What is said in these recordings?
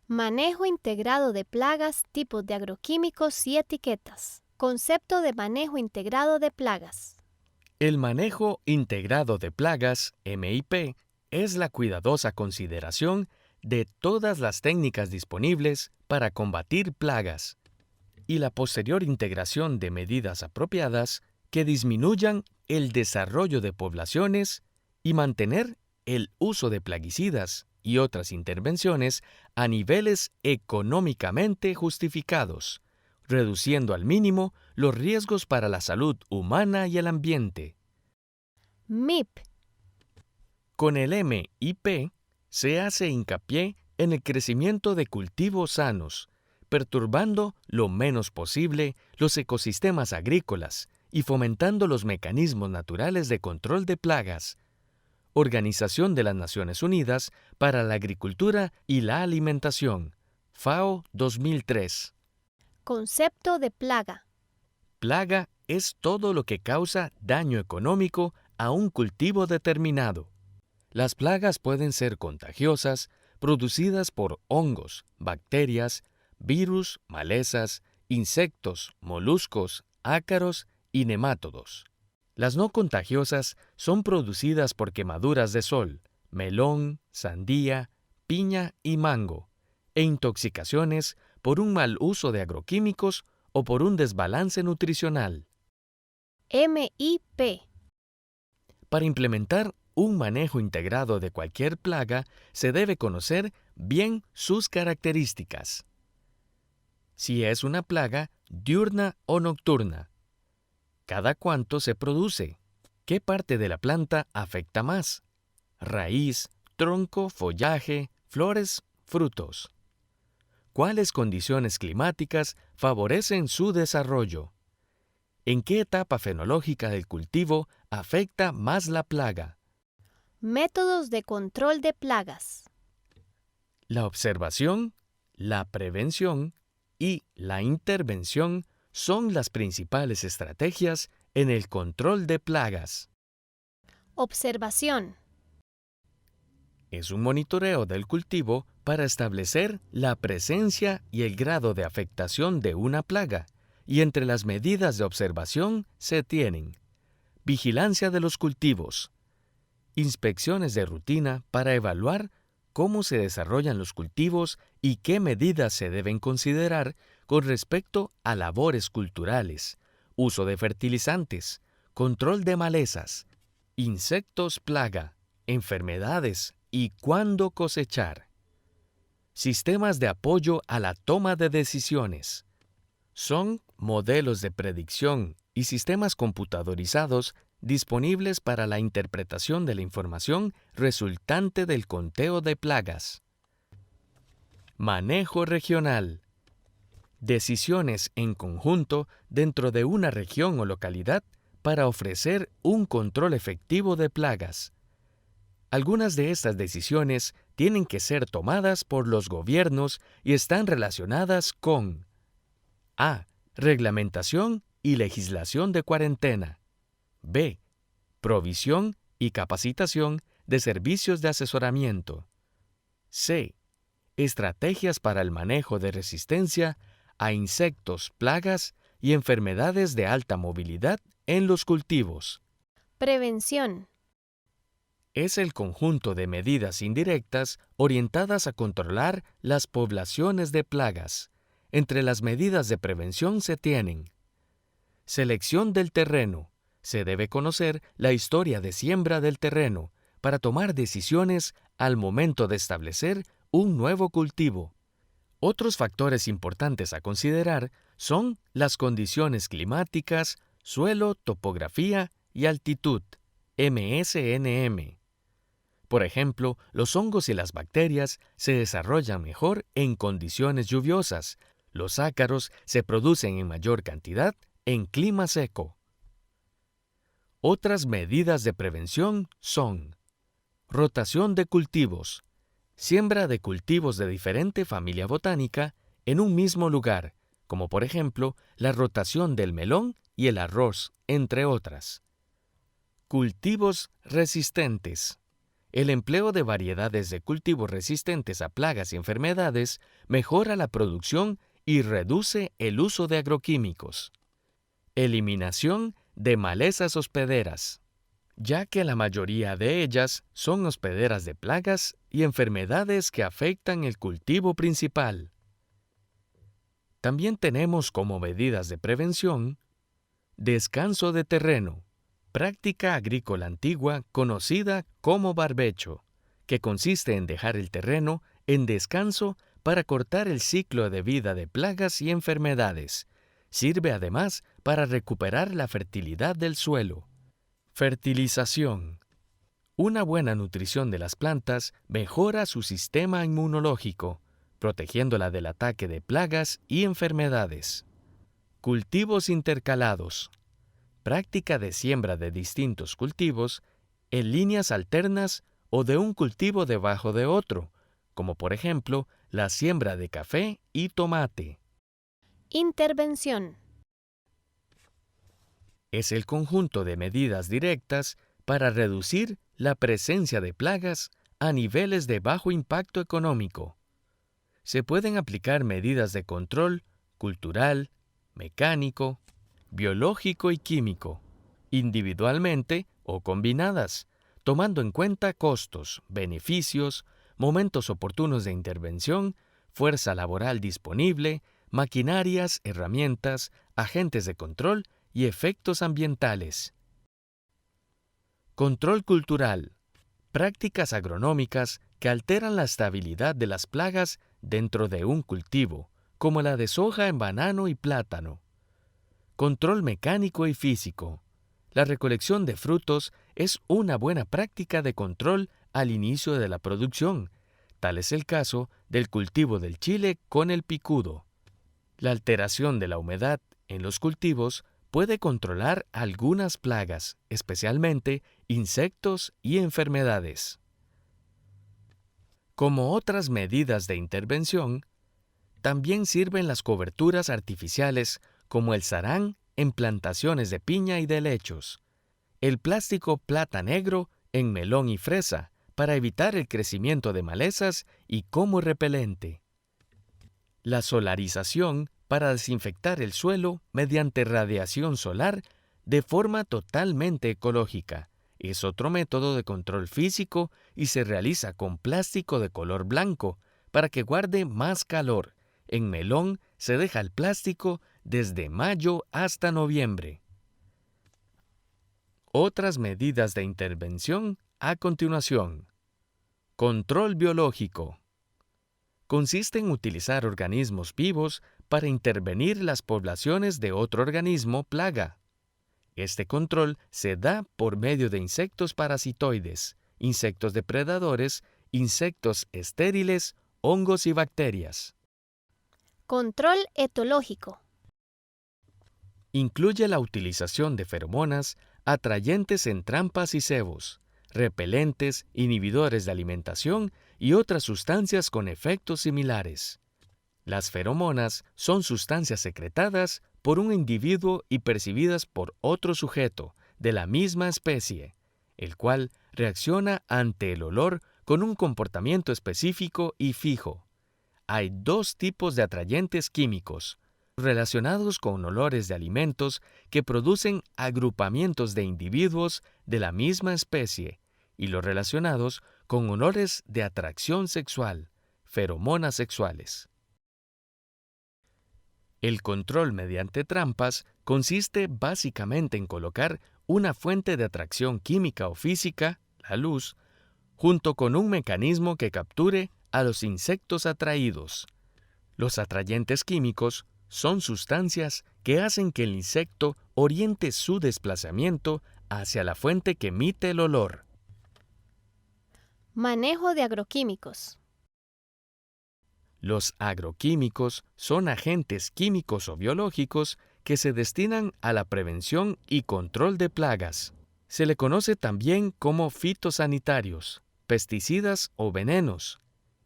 Manejo integrado de plagas, tipos de agroquímicos y etiquetas. Concepto de manejo integrado de plagas. El manejo integrado de plagas, MIP, es la cuidadosa consideración de todas las técnicas disponibles para combatir plagas y la posterior integración de medidas apropiadas que disminuyan el desarrollo de poblaciones y mantener el uso de plaguicidas y otras intervenciones a niveles económicamente justificados, reduciendo al mínimo los riesgos para la salud humana y el ambiente. MIP. Con el MIP se hace hincapié en el crecimiento de cultivos sanos, perturbando lo menos posible los ecosistemas agrícolas y fomentando los mecanismos naturales de control de plagas. Organización de las Naciones Unidas para la Agricultura y la Alimentación, FAO 2003. Concepto de plaga. Plaga es todo lo que causa daño económico a un cultivo determinado. Las plagas pueden ser contagiosas, producidas por hongos, bacterias, virus, malezas, insectos, moluscos, ácaros y nemátodos. Las no contagiosas son producidas por quemaduras de sol, melón, sandía, piña y mango, e intoxicaciones por un mal uso de agroquímicos o por un desbalance nutricional. MIP. Para implementar un manejo integrado de cualquier plaga, se debe conocer bien sus características. Si es una plaga diurna o nocturna, ¿cada cuánto se produce? ¿Qué parte de la planta afecta más? Raíz, tronco, follaje, flores, frutos. ¿Cuáles condiciones climáticas favorecen su desarrollo? ¿En qué etapa fenológica del cultivo afecta más la plaga? Métodos de control de plagas. La observación, la prevención y la intervención son las principales estrategias en el control de plagas. Observación. Es un monitoreo del cultivo para establecer la presencia y el grado de afectación de una plaga, y entre las medidas de observación se tienen vigilancia de los cultivos, inspecciones de rutina para evaluar cómo se desarrollan los cultivos y qué medidas se deben considerar con respecto a labores culturales, uso de fertilizantes, control de malezas, insectos plaga, enfermedades y cuándo cosechar. Sistemas de apoyo a la toma de decisiones. Son modelos de predicción y sistemas computadorizados disponibles para la interpretación de la información resultante del conteo de plagas. Manejo regional. Decisiones en conjunto dentro de una región o localidad para ofrecer un control efectivo de plagas. Algunas de estas decisiones tienen que ser tomadas por los gobiernos y están relacionadas con A. Reglamentación y legislación de cuarentena. B. Provisión y capacitación de servicios de asesoramiento. C. Estrategias para el manejo de resistencia a insectos, plagas y enfermedades de alta movilidad en los cultivos. Prevención. Es el conjunto de medidas indirectas orientadas a controlar las poblaciones de plagas. Entre las medidas de prevención se tienen selección del terreno. Se debe conocer la historia de siembra del terreno para tomar decisiones al momento de establecer un nuevo cultivo. Otros factores importantes a considerar son las condiciones climáticas, suelo, topografía y altitud, MSNM. Por ejemplo, los hongos y las bacterias se desarrollan mejor en condiciones lluviosas. Los ácaros se producen en mayor cantidad en clima seco. Otras medidas de prevención son rotación de cultivos, siembra de cultivos de diferente familia botánica en un mismo lugar, como por ejemplo la rotación del melón y el arroz, entre otras. Cultivos resistentes. El empleo de variedades de cultivos resistentes a plagas y enfermedades mejora la producción y reduce el uso de agroquímicos. Eliminación de malezas hospederas, ya que la mayoría de ellas son hospederas de plagas y enfermedades que afectan el cultivo principal. También tenemos como medidas de prevención descanso de terreno, práctica agrícola antigua conocida como barbecho, que consiste en dejar el terreno en descanso para cortar el ciclo de vida de plagas y enfermedades. Sirve además para recuperar la fertilidad del suelo. Fertilización. Una buena nutrición de las plantas mejora su sistema inmunológico, protegiéndola del ataque de plagas y enfermedades. Cultivos intercalados. Práctica de siembra de distintos cultivos en líneas alternas o de un cultivo debajo de otro, como por ejemplo la siembra de café y tomate. Intervención. Es el conjunto de medidas directas para reducir la presencia de plagas a niveles de bajo impacto económico. Se pueden aplicar medidas de control cultural, mecánico, biológico y químico, individualmente o combinadas, tomando en cuenta costos, beneficios, momentos oportunos de intervención, fuerza laboral disponible, maquinarias, herramientas, agentes de control y efectos ambientales. Control cultural. Prácticas agronómicas que alteran la estabilidad de las plagas dentro de un cultivo, como la de soja en banano y plátano. Control mecánico y físico. La recolección de frutos es una buena práctica de control al inicio de la producción. Tal es el caso del cultivo del chile con el picudo. La alteración de la humedad en los cultivos puede controlar algunas plagas, especialmente insectos y enfermedades. Como otras medidas de intervención, también sirven las coberturas artificiales como el sarán en plantaciones de piña y de helechos, el plástico plata negro en melón y fresa para evitar el crecimiento de malezas y como repelente. La solarización para desinfectar el suelo mediante radiación solar de forma totalmente ecológica. Es otro método de control físico y se realiza con plástico de color blanco para que guarde más calor. En melón se deja el plástico desde mayo hasta noviembre. Otras medidas de intervención a continuación. Control biológico. Consiste en utilizar organismos vivos para intervenir las poblaciones de otro organismo plaga. Este control se da por medio de insectos parasitoides, insectos depredadores, insectos estériles, hongos y bacterias. Control etológico. Incluye la utilización de feromonas, atrayentes en trampas y cebos, repelentes, inhibidores de alimentación y otras sustancias con efectos similares. Las feromonas son sustancias secretadas por un individuo y percibidas por otro sujeto de la misma especie, el cual reacciona ante el olor con un comportamiento específico y fijo. Hay dos tipos de atrayentes químicos, relacionados con olores de alimentos que producen agrupamientos de individuos de la misma especie, y los relacionados con olores de atracción sexual, feromonas sexuales. El control mediante trampas consiste básicamente en colocar una fuente de atracción química o física, la luz, junto con un mecanismo que capture a los insectos atraídos. Los atrayentes químicos son sustancias que hacen que el insecto oriente su desplazamiento hacia la fuente que emite el olor. Manejo de agroquímicos. Los agroquímicos son agentes químicos o biológicos que se destinan a la prevención y control de plagas. Se le conoce también como fitosanitarios, pesticidas o venenos.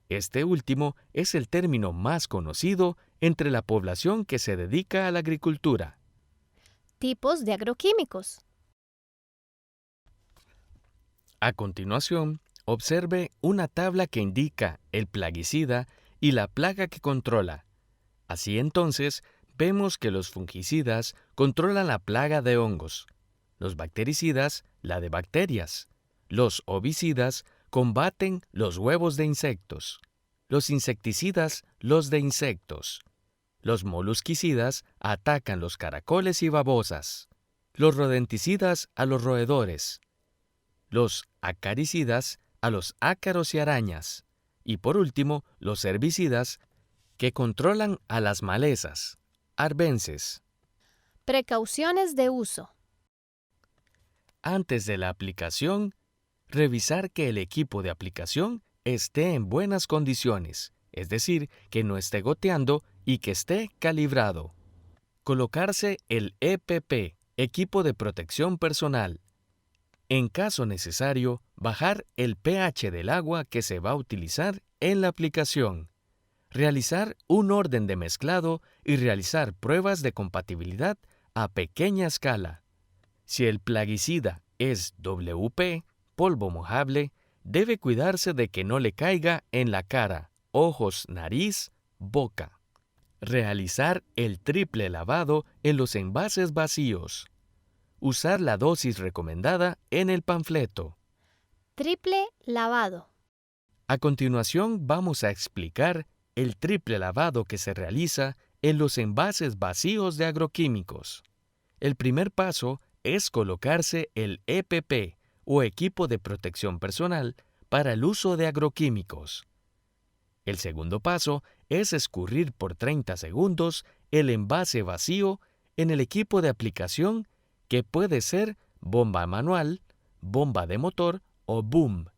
Este último es el término más conocido entre la población que se dedica a la agricultura. Tipos de agroquímicos. A continuación, observe una tabla que indica el plaguicida y la plaga que controla. Así entonces, vemos que los fungicidas controlan la plaga de hongos, los bactericidas la de bacterias, los ovicidas combaten los huevos de insectos, los insecticidas los de insectos, los molusquicidas atacan los caracoles y babosas, los rodenticidas a los roedores, los acaricidas a los ácaros y arañas, y por último, los herbicidas que controlan a las malezas, arbences. Precauciones de uso. Antes de la aplicación, revisar que el equipo de aplicación esté en buenas condiciones, es decir, que no esté goteando y que esté calibrado. Colocarse el EPP, equipo de protección personal. En caso necesario, bajar el pH del agua que se va a utilizar en la aplicación. Realizar un orden de mezclado y realizar pruebas de compatibilidad a pequeña escala. Si el plaguicida es WP, polvo mojable, debe cuidarse de que no le caiga en la cara, ojos, nariz, boca. Realizar el triple lavado en los envases vacíos. Usar la dosis recomendada en el panfleto. Triple lavado. A continuación vamos a explicar el triple lavado que se realiza en los envases vacíos de agroquímicos. El primer paso es colocarse el EPP o equipo de protección personal para el uso de agroquímicos. El segundo paso es escurrir por 30 segundos el envase vacío en el equipo de aplicación que puede ser bomba manual, bomba de motor o boom.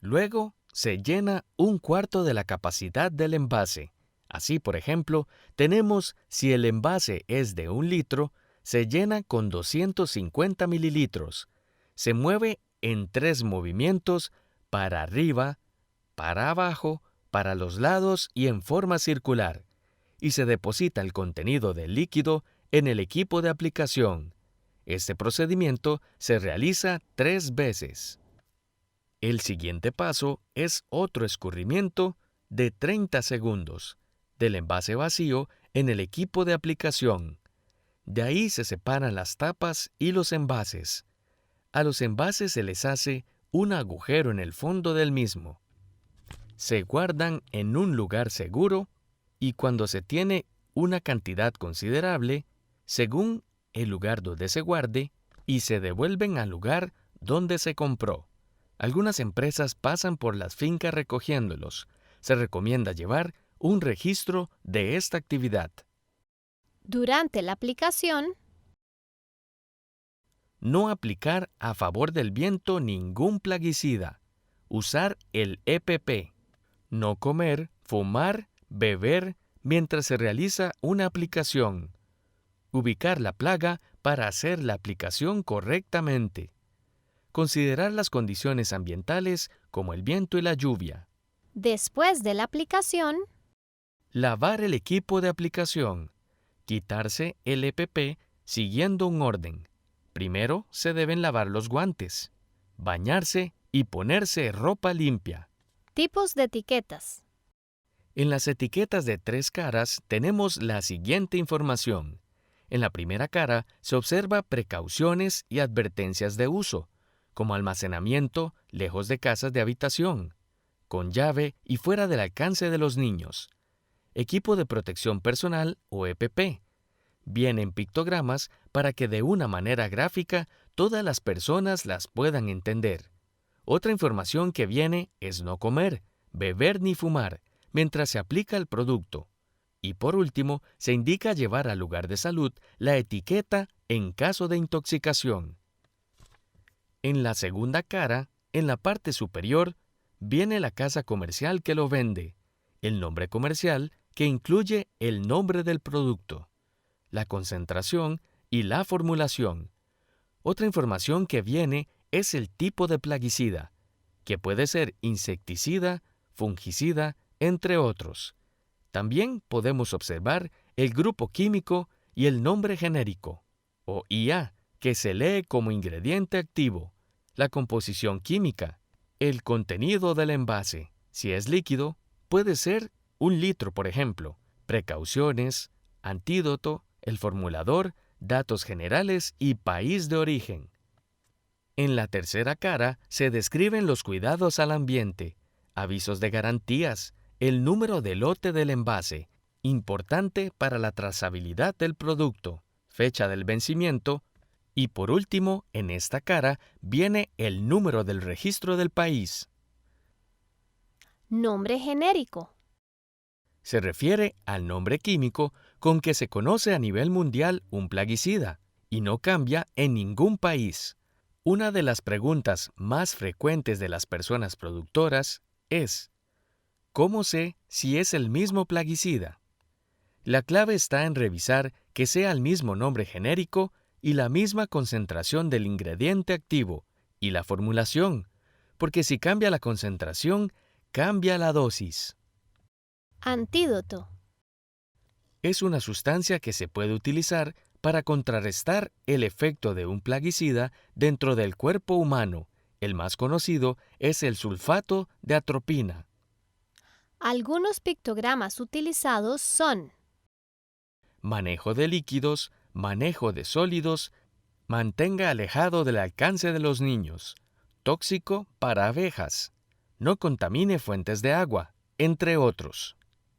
Luego se llena un cuarto de la capacidad del envase. Así, por ejemplo, tenemos si el envase es de 1 litro, se llena con 250 mililitros. Se mueve en 3 movimientos para arriba, para abajo, para los lados y en forma circular. Y se deposita el contenido del líquido en el equipo de aplicación. Este procedimiento se realiza 3 veces. El siguiente paso es otro escurrimiento de 30 segundos del envase vacío en el equipo de aplicación. De ahí se separan las tapas y los envases. A los envases se les hace un agujero en el fondo del mismo. Se guardan en un lugar seguro y cuando se tiene una cantidad considerable, según el lugar donde se guarde, y se devuelven al lugar donde se compró. Algunas empresas pasan por las fincas recogiéndolos. Se recomienda llevar un registro de esta actividad. Durante la aplicación, No aplicar a favor del viento ningún plaguicida. Usar el EPP. No comer, fumar, beber mientras se realiza una aplicación. Ubicar la plaga para hacer la aplicación correctamente. Considerar las condiciones ambientales como el viento y la lluvia. después de la aplicación, Lavar el equipo de aplicación. Quitarse el EPP siguiendo un orden. Primero se deben lavar los guantes, bañarse y ponerse ropa limpia. tipos de etiquetas. En las etiquetas de 3 caras tenemos la siguiente información. En la primera cara se observa precauciones y advertencias de uso, como almacenamiento lejos de casas de habitación, con llave y fuera del alcance de los niños. Equipo de protección personal o EPP. Vienen pictogramas para que de una manera gráfica todas las personas las puedan entender. Otra información que viene es no comer, beber ni fumar mientras se aplica el producto. Y por último, se indica llevar al lugar de salud la etiqueta en caso de intoxicación. En la segunda cara, en la parte superior, viene la casa comercial que lo vende, el nombre comercial que incluye el nombre del producto, la concentración y la formulación. Otra información que viene es el tipo de plaguicida, que puede ser insecticida, fungicida, entre otros. También podemos observar el grupo químico y el nombre genérico, o IA, que se lee como ingrediente activo, la composición química, El contenido del envase, si es líquido, puede ser 1 litro, por ejemplo. Precauciones, antídoto, el formulador, datos generales y país de origen. En la tercera cara se describen los cuidados al ambiente, avisos de garantías, el número de lote del envase, importante para la trazabilidad del producto, fecha del vencimiento, y por último, en esta cara viene el número del registro del país. Nombre genérico. Se refiere al nombre químico con que se conoce a nivel mundial un plaguicida y no cambia en ningún país. Una de las preguntas más frecuentes de las personas productoras es: ¿cómo sé si es el mismo plaguicida? La clave está en revisar que sea el mismo nombre genérico y la misma concentración del ingrediente activo y la formulación, porque si cambia la concentración, cambia la dosis. Antídoto. Es una sustancia que se puede utilizar para contrarrestar el efecto de un plaguicida dentro del cuerpo humano. El más conocido es el sulfato de atropina. Algunos pictogramas utilizados son: Manejo de líquidos, manejo de sólidos, mantenga alejado del alcance de los niños, tóxico para abejas, no contamine fuentes de agua, entre otros.